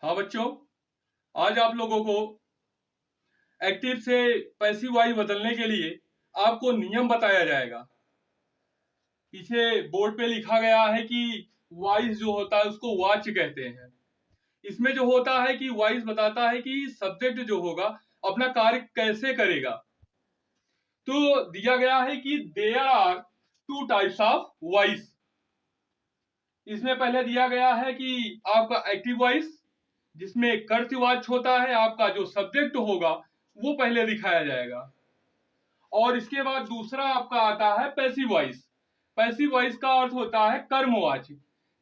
हाँ बच्चों, आज आप लोगों को एक्टिव से पैसिव वॉइस बदलने के लिए आपको नियम बताया जाएगा। पीछे बोर्ड पे लिखा गया है कि वॉइस जो होता है उसको वॉच कहते हैं। इसमें जो होता है कि वॉइस बताता है कि सब्जेक्ट जो होगा अपना कार्य कैसे करेगा। तो दिया गया है कि there are two types of voice. इसमें पहले दिया गया है कि आपका एक्टिव वॉइस, जिसमें कर्तवाच्य होता है, आपका जो सब्जेक्ट होगा वो पहले दिखाया जाएगा। और इसके बाद दूसरा आपका आता है पैसिव वॉइस। पैसिव वॉइस का अर्थ होता है कर्मवाची।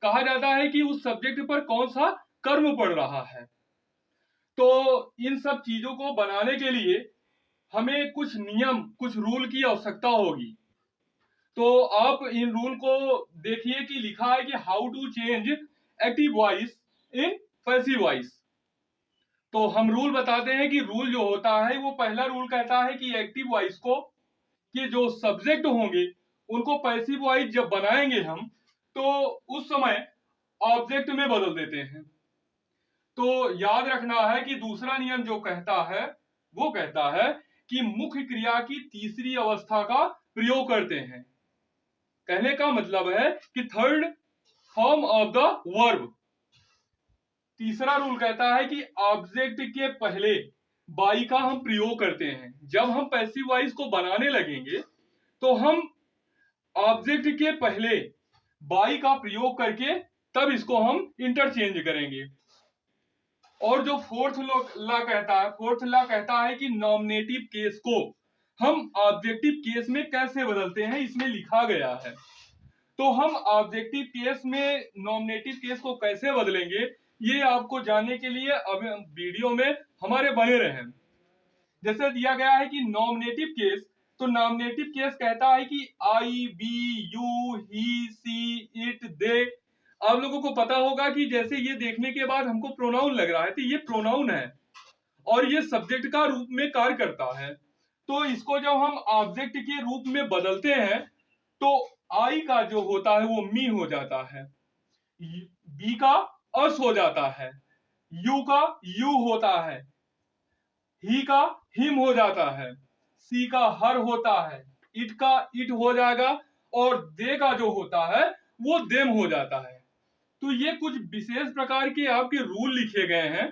कहा जाता है कि उस सब्जेक्ट पर कौन सा कर्म पड़ रहा है। तो इन सब चीजों को बनाने के लिए हमें कुछ नियम, कुछ रूल की आवश्यकता होगी। तो आप इन रूल को देखिए कि लिखा है कि how to change active voice in passive voice. तो हम रूल बताते हैं कि रूल जो होता है वो पहला रूल कहता है कि एक्टिव वॉइस को कि जो सब्जेक्ट होंगे उनको पैसिव वॉइस जब बनाएंगे हम तो उस समय ऑब्जेक्ट में बदल देते हैं। तो याद रखना है कि दूसरा नियम जो कहता है वो कहता है कि मुख्य क्रिया की तीसरी अवस्था का प्रयोग करते हैं। कहने का मतलब है कि third form of the verb. तीसरा रूल कहता है कि ऑब्जेक्ट के पहले बाई का हम प्रयोग करते हैं। जब हम पैसिव वॉइस को बनाने लगेंगे तो हम ऑब्जेक्ट के पहले बाई का प्रयोग करके तब इसको हम इंटरचेंज करेंगे। और जो फोर्थ लॉ कहता है कि नॉमिनेटिव केस को हम ऑब्जेक्टिव केस में कैसे बदलते हैं, इसमें लिखा गया है। तो हम ऑब्जेक्टिव केस में नॉमिनेटिव केस को कैसे बदलेंगे, ये आपको जानने के लिए अब वीडियो में हमारे बने रहें। जैसे दिया गया है कि नॉमिनेटिव केस, तो नॉमिनेटिव केस कहता है कि I, we, you, he, she, it, they. आप लोगों को पता होगा कि जैसे ये देखने के बाद हमको प्रोनाउन लग रहा है तो ये प्रोनाउन है और ये सब्जेक्ट का रूप में कार्य करता है। तो इसको जब हम ऑब्जेक्ट के रूप में बदलते हैं तो आई का जो होता है वो मी हो जाता है, बी का अस हो जाता है, यू का यू होता है, ही का हिम हो जाता है, सी का हर होता है, इट का इट हो जाएगा और दे का जो होता है वो देम हो जाता है। तो ये कुछ विशेष प्रकार के आपके रूल लिखे गए हैं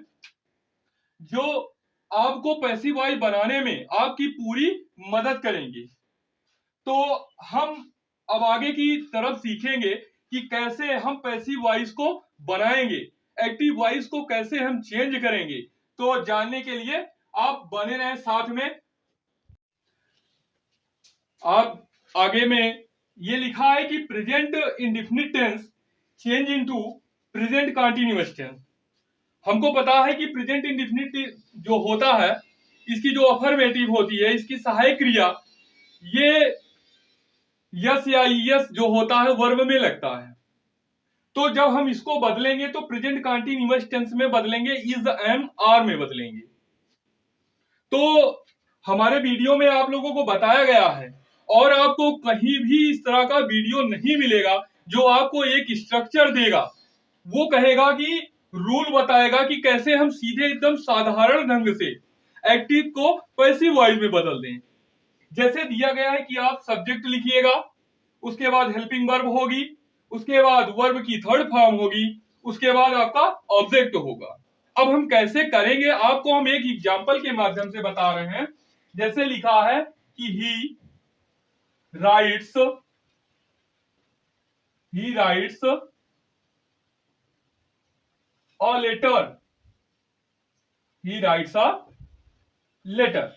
जो आपको पैसिव वॉइस बनाने में आपकी पूरी मदद करेंगे। तो हम अब आगे की तरफ सीखेंगे कि कैसे हम पैसिव वॉइस को बनाएंगे, एक्टिव वॉइस को कैसे हम चेंज करेंगे। तो जानने के लिए आप बने रहें साथ में। आप आगे में ये लिखा है कि present indefinite tense change into present continuous tense. हमको पता है कि प्रेजेंट इंडेफिनिट जो होता है इसकी जो अफर्मेटिव होती है, इसकी सहायक क्रिया ये यस या यस जो होता है वर्ब में लगता है। तो जब हम इसको बदलेंगे तो प्रेजेंट कंटीन्यूअस टेंस में बदलेंगे, इज, एम, आर में बदलेंगे। तो हमारे वीडियो में आप लोगों को बताया गया है और आपको कहीं भी इस तरह का वीडियो नहीं मिलेगा जो आपको एक स्ट्रक्चर देगा, वो कहेगा कि रूल बताएगा कि कैसे हम सीधे एकदम साधारण ढंग से एक्टिव को पैसिव वॉइस में बदल दें। जैसे दिया गया है कि आप सब्जेक्ट लिखिएगा, उसके बाद हेल्पिंग वर्ब होगी, उसके बाद वर्ब की थर्ड फॉर्म होगी, उसके बाद आपका ऑब्जेक्ट होगा। अब हम कैसे करेंगे आपको हम एक एग्जांपल के माध्यम से बता रहे हैं। जैसे लिखा है कि he writes a letter, he writes a letter.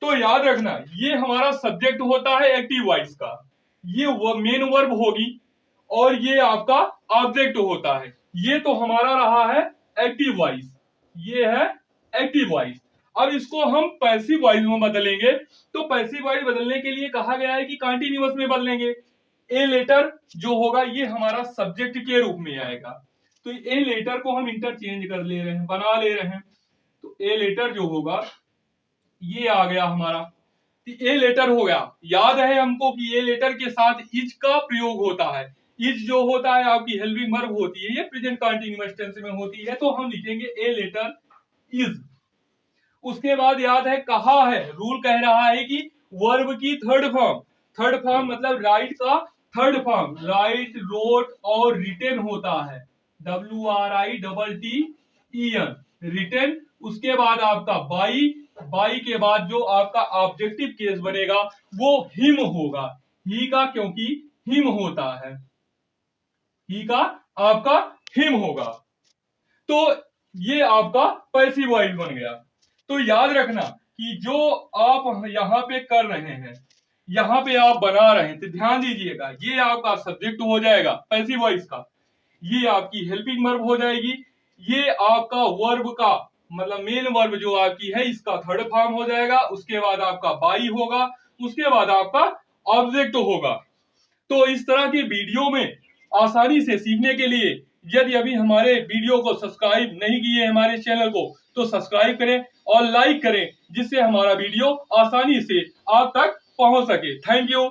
तो याद रखना ये हमारा सब्जेक्ट होता है एक्टिव वॉइस का, ये मेन वर्ब होगी और ये आपका ऑब्जेक्ट होता है। ये तो हमारा रहा है एक्टिव वॉइस, ये है एक्टिव वॉइस। अब इसको हम पैसिव वॉइस में बदलेंगे। तो पैसिव वॉइस बदलने के लिए कहा गया है कि कंटीन्यूअस में बदलेंगे। ए लेटर जो होगा ये हमारा सब्जेक्ट के रूप में आएगा। तो ए लेटर को हम इंटरचेंज कर ले रहे हैं, बना ले रहे हैं। तो ए लेटर जो होगा ये आ गया हमारा, ए लेटर हो गया। याद है हमको कि ए लेटर के साथ इज का प्रयोग होता है, इज जो होता है आपकी हेल्पिंग वर्ब होती है, ये प्रेजेंट कंटीन्यूअस टेंस में होती है, तो हम लिखेंगे ए लेटर इज। उसके बाद याद है कहा है, रूल कह रहा है कि वर्ब की थर्ड फॉर्म मतलब राइट का थर्ड फॉर्म राइट, रोट और रिटेन होता है, WRITTEN रिटेन। उसके बाद आपका बाई के बाद जो आपका ऑब्जेक्टिव केस बनेगा वो हिम होगा, ही का, क्योंकि हिम होता है, ही का आपका हिम होगा। तो ये आपका पैसिव वॉइस बन गया। तो याद रखना कि जो आप यहाँ पे कर रहे हैं, यहाँ पे आप बना रहे हैं, तो ध्यान दीजिएगा, ये आपका सब्जेक्ट हो जाएगा पैसिव वॉइस का, ये आपकी हेल्पिंग वर्ब हो जाएगी, ये आपका वर्ब का मतलब मेन वर्ब जो आपकी है इसका थर्ड फॉर्म हो जाएगा, उसके बाद आपका बाई होगा, उसके बाद आपका ऑब्जेक्ट होगा। तो इस तरह की वीडियो में आसानी से सीखने के लिए यदि अभी हमारे वीडियो को सब्सक्राइब नहीं किए हमारे चैनल को, तो सब्सक्राइब करें और लाइक करें, जिससे हमारा वीडियो आसानी से आप तक पहुंच सके। Thank you.